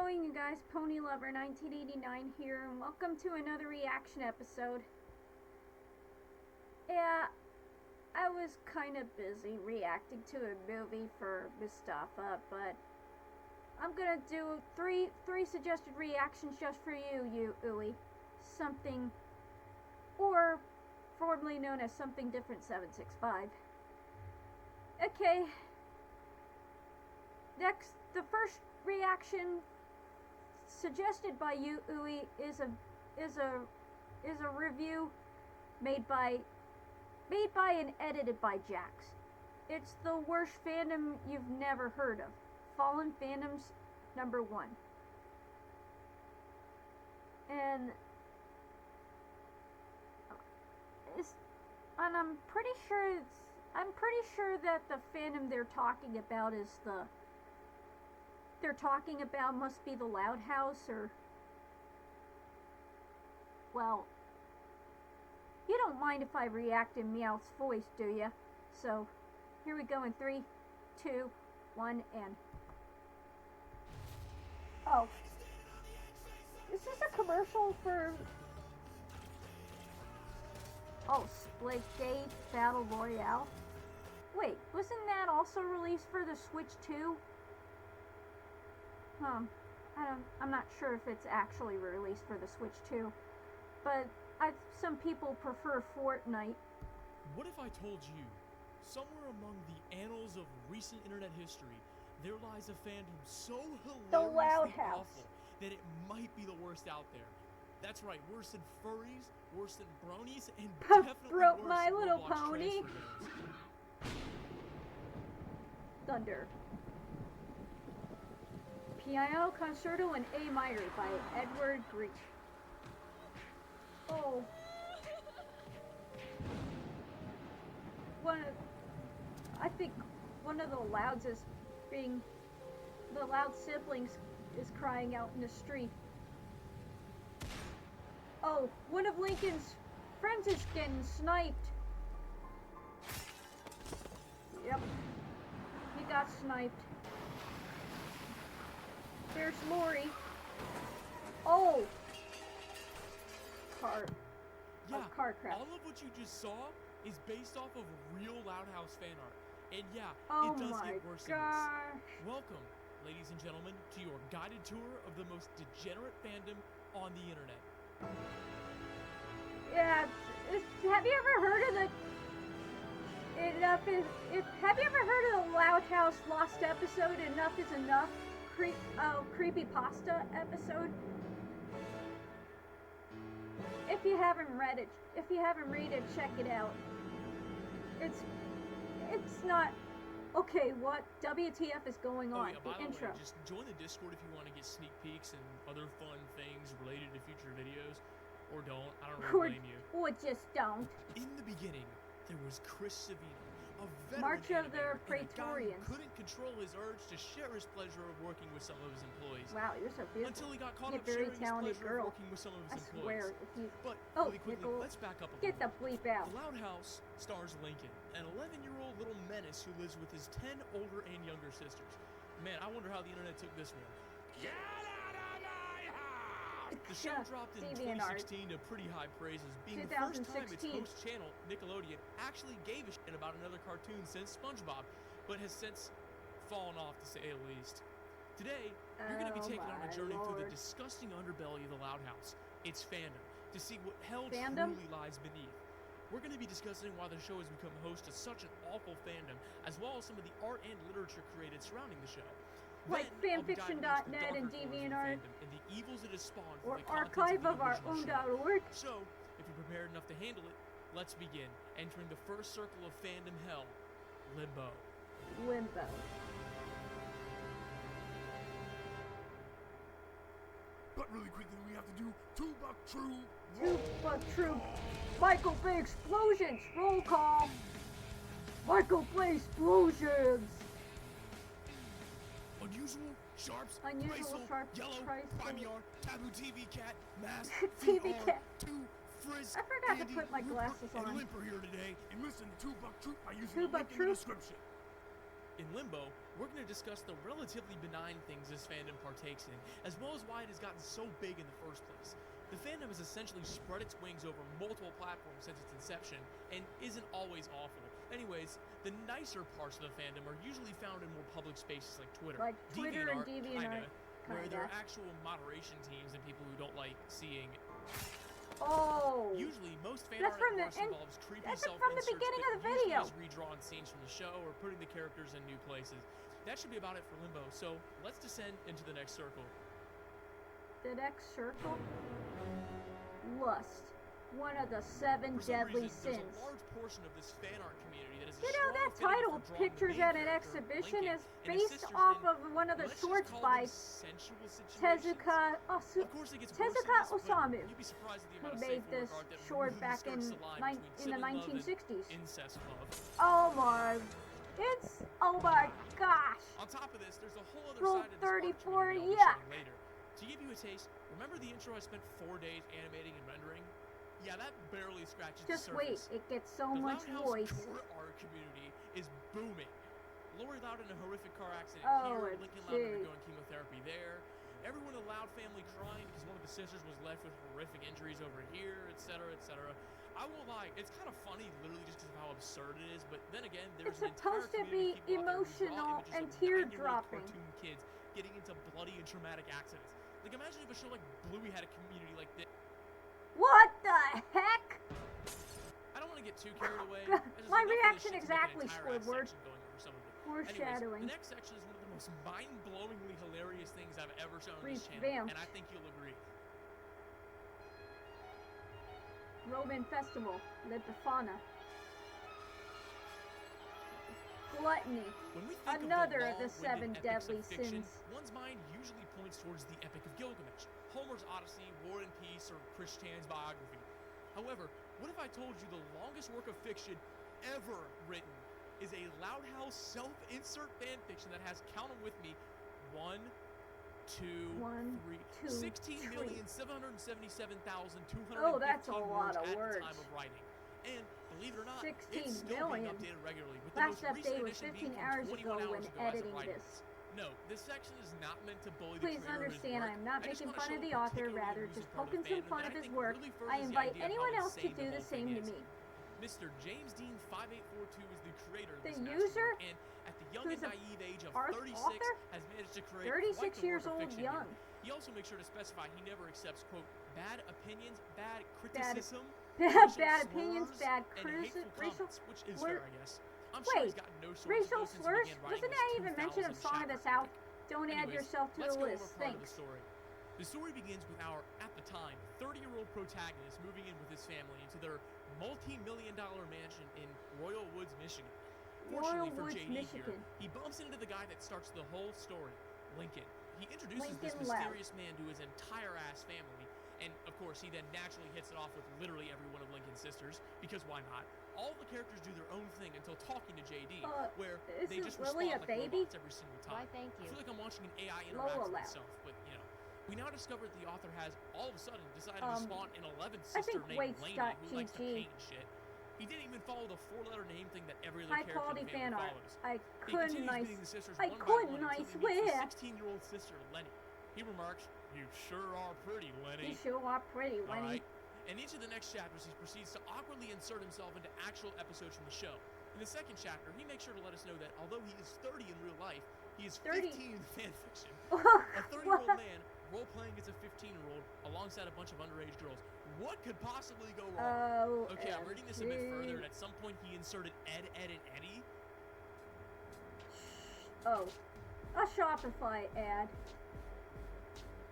going, you guys? Ponylover1989 here, and welcome to another reaction episode. Yeah, I was kind of busy reacting to a movie for Mustafa, but I'm gonna do three suggested reactions just for you Uwe. Something, or formerly known as Something Different 765. Okay. Next, the first reaction suggested by you, Uwe, is a review made by and edited by Jax. It's the worst fandom you've never heard of. Fallen Fandoms #1. And I'm pretty sure that the fandom they're talking about must be the Loud House, or, well, you don't mind if I react in Meowth's voice, do ya? So, here we go in 3, 2, 1, and... Oh. Is this a commercial for... Oh, Splitgate Battle Royale? Wait, wasn't that also released for the Switch too? I'm not sure if it's actually released for the Switch too, but some people prefer Fortnite. What if I told you, somewhere among the annals of recent internet history, there lies a fandom so hilariously awful that it might be the worst out there? That's right, worse than furries, worse than bronies, and definitely Broke worse My than Little Roblox Pony. transfer games. Thunder. Piano Concerto in A minor by Edward Grieg. Oh. I think one of the Louds is being... The Loud siblings is crying out in the street. Oh, one of Lincoln's friends is getting sniped. Yep. He got sniped. There's Lori. Oh! Car crash. All of what you just saw is based off of real Loud House fan art. And yeah, oh it does get worse than this. Welcome, ladies and gentlemen, to your guided tour of the most degenerate fandom on the internet. Yeah, have you ever heard of have you ever heard of the Loud House Lost episode, Enough is Enough? Creepypasta episode? If you haven't read it, check it out. It's not... Okay, what WTF is going on? Yeah, by the intro. way, just join the Discord if you want to get sneak peeks and other fun things related to future videos. Or don't. I don't really blame you. Or just don't. In the beginning, there was Chris Savino, a veteran March of the Praetorians, and a guy who couldn't control his urge to share his pleasure of working with some of his employees. Wow, you're so beautiful. Until he got caught you're up very sharing talented his pleasure girl. of working with some of his employees. Swear, if you... But really quickly, Nicole, let's back up a little. Get the bleep out. The Loud House stars Lincoln, an 11-year-old little menace who lives with his 10 older and younger sisters. Man, I wonder how the internet took this one. Get out of my house! The show dropped in 2016 to pretty high praises, being the first time its host channel, Nickelodeon, actually gave a shit about another cartoon since SpongeBob, but has since fallen off, to say the least. Today, you're going to be taken on a journey through the disgusting underbelly of the Loud House, its fandom, to see what hell truly lies beneath. We're going to be discussing why the show has become host to such an awful fandom, as well as some of the art and literature created surrounding the show. Like fanfiction.net and DeviantArt, and the evils it has spawned or archive of our own.org. So, if you're prepared enough to handle it, let's begin. Entering the first circle of fandom hell, Limbo. Limbo. But really quickly, we have to do Two Buck True. Michael Bay explosions. Roll call. Michael Bay explosions. Unusual, Sharps, Unusual, Bracelet, Sharps, Yellow, Bracelet. Primear, Taboo TV Cat, Mask, TV VR, Cat. 2, Frizz, I forgot Andy, to put my Rupert, glasses and on. Limper here today, and listen to Two Buck Troop by using Two the Buck link in the Troop. description. In Limbo, we're going to discuss the relatively benign things this fandom partakes in, as well as why it has gotten so big in the first place. The fandom has essentially spread its wings over multiple platforms since its inception, and isn't always awful. Anyways, the nicer parts of the fandom are usually found in more public spaces like Twitter. Like Twitter and DeviantArt, where there are actual moderation teams and people who don't like seeing. Oh. Usually, most fan That's art from at worst the involves creepy that's self-inserts from the beginning of the that usually video. is redrawn scenes from the show or putting the characters in new places. That should be about it for Limbo, so let's descend into the next circle. The next circle? Lust. One of the 7 deadly sins. There's a large portion of this fan art community that is You know, that title, Pictures at an Exhibition, is based off of one of the shorts by Tezuka Osamu, who made this short back in the 1960s. Oh my gosh. On top of this, there's a whole other Rule side of this art 34, community I'll be yuck. showing later. To give you a taste, remember the intro I spent 4 days animating and rendering? Yeah, that barely scratches Just the wait, surface. it gets so The much Loudhouse voice. core art community is booming. Lori Loud in a horrific car accident Oh, here, Lincoln Loud undergoing chemotherapy there, everyone in the Loud family crying because one of the sisters was left with horrific injuries over here, etc., etc. I won't lie, it's kind of funny literally just because of how absurd it is, but then again, there's It's an entire supposed to community be of people out there who draw emotional images and of 9-year-old tear-dropping. cartoon kids getting into bloody and traumatic accidents. Like, imagine if a show like Bluey had a community like this. What the heck? I don't want to get too carried away. My reaction exactly, Squidward. Foreshadowing. The next section is one of the most mind-blowingly hilarious things I've ever shown on this channel, and I think you'll agree. Roman Festival, the Befana. Gluttony, When we think another of of the 7 deadly fiction, sins. one's mind usually points towards the Epic of Gilgamesh, Homer's Odyssey, War and Peace, or Christian's biography. However, what if I told you the longest work of fiction ever written is a Loudhouse self-insert fanfiction that has, count 'em with me, 1, 2, 3, 16,777,215 Oh, that's a lot of at words. the time of writing. And believe it or not, 16 it's still being million. updated regularly, with Last the most recent update was edition 15 being hours from ago 21 when hours ago as of editing writing this. No, this section is not meant to bully the Please creator of his understand, work. I am not I just making wanna fun show of a the author, particularly rather amusing just part poking the some fandom fun that of I his think work. really I furthers the invite idea of anyone how else to insane do the whole same thing to is. me. Mr. James Dean 5842 is the creator of The this user, masterwork, and at the young who's and a naive age of author, 36 has managed to create 36 quite the years work of old, fiction young. here. He also makes sure to specify he never accepts, quote, bad opinions, bad criticism, Bad opinions, slurs, bad and criticism, hateful racial comments, which is slur- fair, I guess. I'm sure he's gotten no sources racial since he slurs? began writing Wasn't his that even mentioned of 2000 Song of the chapter South? epic. Don't add Anyways, yourself to let's the go list. over part of Thanks. the story. The story begins with our, at the time, 30-year-old protagonist moving in with his family into their multi-million-dollar mansion in Royal Woods, Michigan. Fortunately for Woods, JD Michigan. here, he bumps into the guy that starts the whole story, Lincoln. He introduces this Lincoln Loud. mysterious man to his entire-ass family, and of course he then naturally hits it off with literally every one of Lincoln's sisters, because why not? All the characters do their own thing until talking to JD, where is they it just really respond a like baby? robots every single time. Why, thank I you. feel like I'm watching an AI Lola interact with Loud. itself, but you know. We now discover that the author has, all of a sudden, decided to spawn an 11th I sister think named Lainey who likes to Waits.gg. paint and shit. He didn't even follow the 4-letter name thing that every other High character quality in the family fan art. follows. I He couldn't continues nice. meeting the sisters I one by couldn't one nice until he meets swear. the 16-year-old sister, Lenny. He remarks, "You sure are pretty, Lenny." You sure are pretty, All Lenny. right. In each of the next chapters, he proceeds to awkwardly insert himself into actual episodes from the show. In the second chapter, he makes sure to let us know that although he is 30 in real life, he is 30. 15 in fan fiction. Oh, A 30-year-old man role-playing as a 15-year-old alongside a bunch of underage girls. What could possibly go wrong? Okay, I'm reading this a bit further, and at some point he inserted Ed, Ed, and Eddie. Oh, a Shopify ad.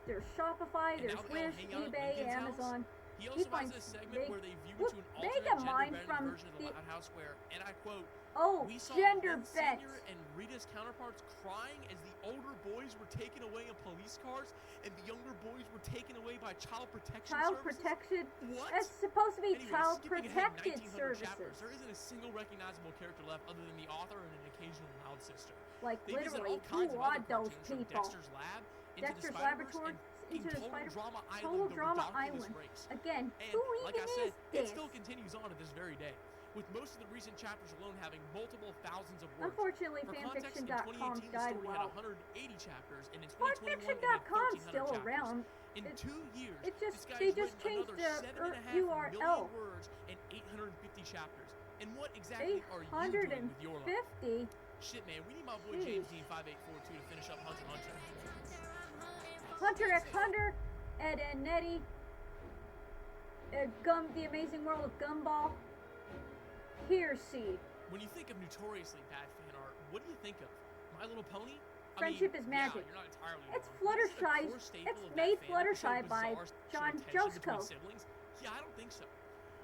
There's Shopify, And there's now they all Wish, hang out at eBay, Lincoln's house? Amazon. He also has finds a segment big- where they view Whoop, into an they alternate got mine gender-bending from version of the the- Loud House where, and I quote, Oh, "We saw gender Ben bets. Senior and Rita's counterparts crying as the older boys were taken away in police cars and the younger boys were taken away by child protection Child services." protection. What? It's supposed to be Anyways, child skipping ahead protected 1900 chapters, services. there isn't a single recognizable character left other than the author and an occasional Loud sister. Like They visit literally, all kinds who of are other those cartoons, from people? Dexter's Lab, into Dexter's the Spider-Verse, Laboratory, and into the Total Spider- Drama Island, Total the Drama ridiculous Island. race. Again, And who like I even said, is it this? still continues on to this very day. with most of the recent chapters alone having multiple thousands of words. Unfortunately, For context, in fanfiction.com 2018, the died story had well. 180 chapters, and in 2021, it had Fanfiction.com's 1,300 still chapters. around. In 2 years, It just this guy's they just written changed another the 7.5 URL. million words and 850 chapters. And what exactly are you doing with your life? 850. Shit, man, we need my boy Jeez. James Dean 5842 to finish up Hunter x Hunter. Hunter x Hunter, Ed and Nettie, The Amazing World of Gumball. Here, see. When you think of notoriously bad fan art, what do you think of? My Little Pony? Friendship is magic. Yeah, you're not entirely It's wrong. Fluttershy. Is it a core staple It's of made that fandom, Fluttershy so by bizarre, John show tension Josko. between siblings? Yeah, I don't think so.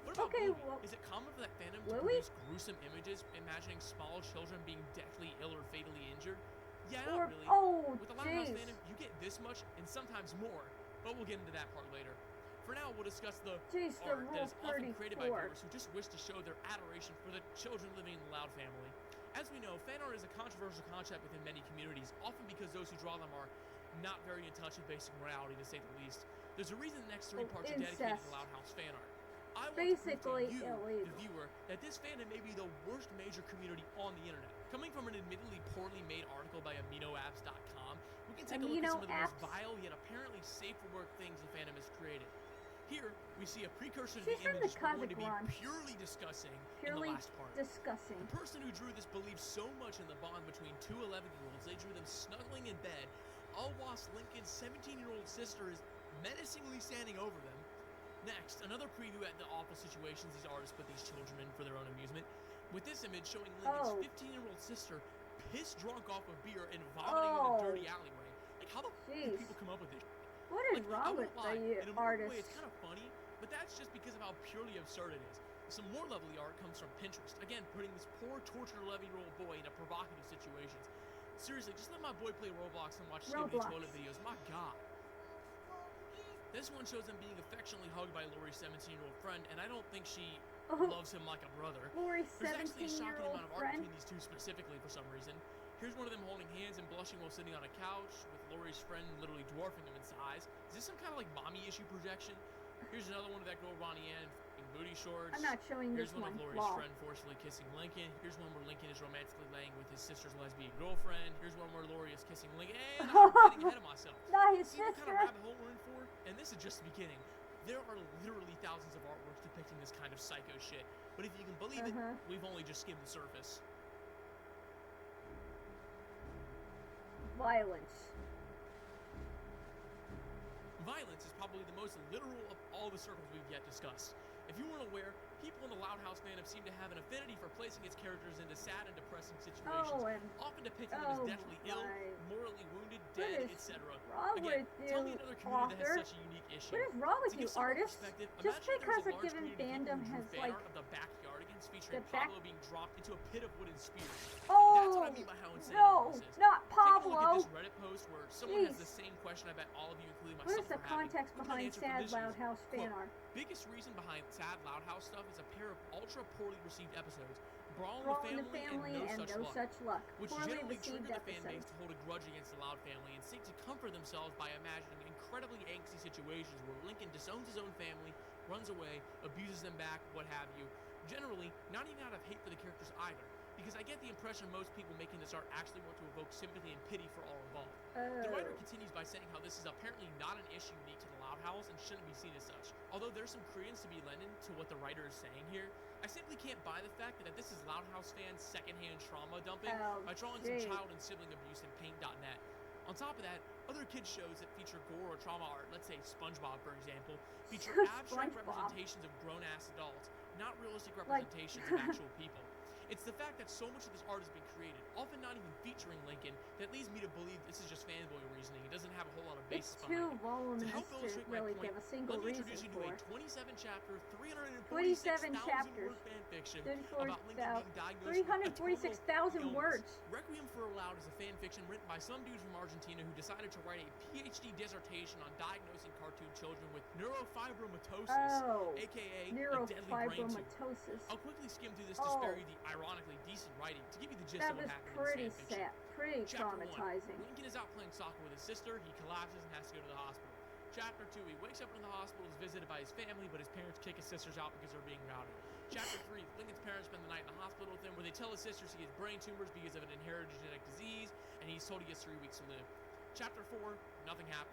What about Okay, Bluey? well, Is it common for that fandom to Bluey? produce gruesome images, imagining small children being deathly ill or fatally injured? Yeah, Or, not really. oh, With the Loud House jeez. fandom, you get this much and sometimes more, but we'll get into that part later. For now, we'll discuss the Jeez, the art Rule that is often created by 34. viewers who just wish to show their adoration for the children living in the Loud family. As we know, fan art is a controversial concept within many communities, often because those who draw them are not very in touch with basic morality, to say the least. There's a reason the next 3 parts are dedicated to Incest. Loud House fan art. I want Basically to prove to you, illegal. the viewer, that this fandom may be the worst major community on the internet. Coming from an admittedly poorly made article by AminoApps.com, we can take a look at some of the most vile yet apparently safe for work things the fandom has created. Here, we see a precursor to the She's from image the we're going to be Kazakh purely discussing Purely in the last part. discussing. The person who drew this believes so much in the bond between two 11-year-olds, they drew them snuggling in bed, all whilst Lincoln's 17-year-old sister is menacingly standing over them. Next, another preview at the awful situations these artists put these children in for their own amusement, with this image showing Lincoln's 15-year-old sister pissed drunk off of beer and vomiting in a dirty alleyway. Like, how the f*** do people come up with this? What is wrong with the in a artists? way, it's kind of funny, but that's just because of how purely absurd it is. Some more lovely art comes from Pinterest. Again, putting this poor, tortured 11-year-old boy into provocative situations. Seriously, just let my boy play Roblox and watch stupid toilet videos. My God. This one shows him being affectionately hugged by Lori's 17-year-old friend, and I don't think she loves him like a brother. Lori's There's actually a shocking 17-year-old amount of art friend. between these two specifically for some reason. Here's one of them holding hands and blushing while sitting on a couch, with Lori's friend literally dwarfing them in size. Is this some kind of like mommy issue projection? Here's another one of that girl Ronnie Ann in booty shorts. I'm not showing Here's this one one. of Lori's friend forcefully kissing Lincoln. Here's one where Lincoln is romantically laying with his sister's lesbian girlfriend. Here's one where Lori is kissing Lincoln. Hey, I'm getting ahead of myself. Not his See what kind sister. of rabbit hole we're in for? And this is just the beginning. There are literally thousands of artworks depicting this kind of psycho shit. But if you can believe it, we've only just skimmed the surface. Violence. Violence is probably the most literal of all the circles we've yet discussed. If you weren't aware, people in the Loud House fandom seem to have an affinity for placing its characters into sad and depressing situations, often depicting them as deathly ill, morally wounded, dead, etc. Again, tell me another community that has such a unique issue. What is wrong with To you, give some artists? perspective, Just imagine because there's a large given community of people fandom who drew has, fan like, art of the backyardigans featuring the back- Pablo being dropped into a pit of wooden spears. Oh, That's what I mean by how insane no, all this is. not Take a look at Pablo. this Reddit post where someone has Jeez. the same question I bet all of you, including What myself, is the are having. context Look at behind the answer for Sad this Loud user. House fan Quote, art? biggest reason behind Sad Loud House stuff is a pair of ultra poorly received episodes, Brawl Brawl in the Family and No Such Luck, which Poorly generally received trigger the fan base episodes. to hold a grudge against the Loud family and seek to comfort themselves by imagining incredibly angsty situations where Lincoln disowns his own family, runs away, abuses them back, what have you. Generally, not even out of hate for the characters either, because I get the impression most people making this art actually want to evoke sympathy and pity for all involved. The writer continues by saying how this is apparently not an issue unique to the Loud House and shouldn't be seen as such. Although there's some credence to be lended to what the writer is saying here, I simply can't buy the fact that this is Loud House fans' secondhand trauma dumping by drawing some child and sibling abuse in paint.net. On top of that, other kids shows that feature gore or trauma art, let's say SpongeBob for example, feature abstract representations of grown-ass adults, not realistic representations of actual people. It's the fact that so much of this art has been created, often not even featuring Lincoln, that leads me to believe this is just fanboy reasoning. It doesn't have a whole lot of basis It's behind too it. voluminous To help to illustrate my really point, give a single let me reason introduce you for to a it. 27-chapter, 27 346,000 chapters. word fan fiction about Lincoln being diagnosed with a 346,000 illness. words. Requiem for a Loud is a fan fiction written by some dude from Argentina who decided to write a PhD dissertation on diagnosing cartoon children with neurofibromatosis, aka a deadly brain tumor. Neurofibromatosis. I'll quickly skim through this to spare you the ironically decent writing to give you the gist That of what was happened pretty in this fan fiction. sad, pretty Chapter 1. traumatizing. Lincoln is out playing soccer with his sister. He collapses and has to go to the hospital. Chapter 2, he wakes up in the hospital, is visited by his family, but his parents kick his sisters out because they're being rowdy. Chapter 3, Lincoln's parents spend the night in the hospital with him, where they tell his sisters he has brain tumors because of an inherited genetic disease, and he's told he has 3 weeks to live. Chapter 4, nothing happens.